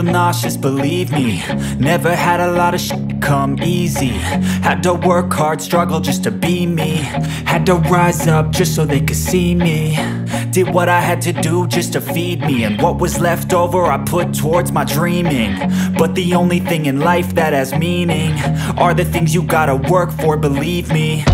feel nauseous, believe me. Never had a lot of shit come easy. Had to work hard, struggle just to be me. Had to rise up just so they could see me. Did what I had to do just to feed me. And what was left over I put towards my dreaming. But the only thing in life that has meaning are the things you gotta work for, believe me.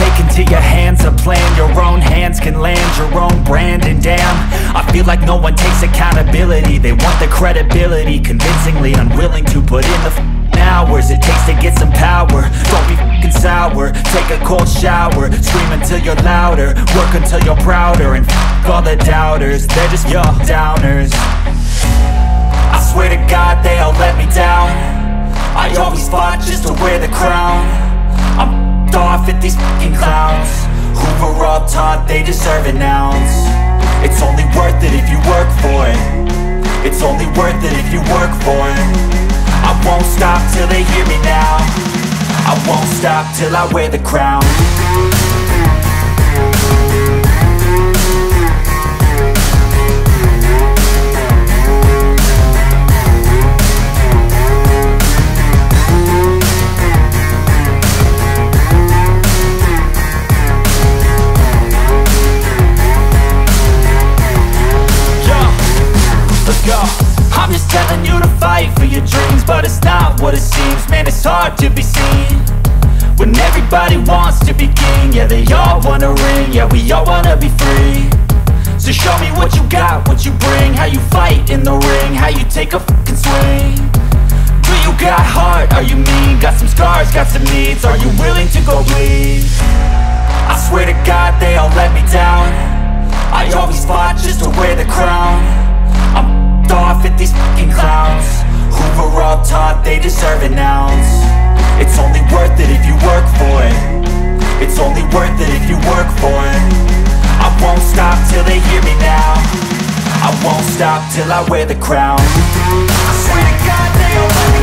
Take into your hands a plan. Your own hands can land your own brand. And damn, I feel like no one takes accountability. They want the credibility, convincingly unwilling to put in the hours it takes to get some power. Don't be f***ing sour, take a cold shower. Scream until you're louder, work until you're prouder. And f*** all the doubters, they're just your downers. I swear to God they all let me down. I always fought just to wear the crown. I'm off at these fucking clowns who were all taught they deserve an ounce. It's only worth it if you work for it. It's only worth it if you work for it. I won't stop till they hear me now. I won't stop till I wear the crown. I'm just telling you to fight for your dreams, but it's not what it seems. Man, it's hard to be seen when everybody wants to be king. Yeah, they all wanna ring, yeah, we all wanna be free. So show me what you got, what you bring. How you fight in the ring, how you take a fucking swing. Do you got heart, are you mean? Got some scars, got some needs, are you willing to go bleed? I swear to God they all let me down. I always fought just to wear the crown. I'm off at these fucking clowns who were all taught they deserve an ounce. It's only worth it if you work for it. It's only worth it if you work for it. I won't stop till they hear me now. I won't stop till I wear the crown. I swear to God they all let me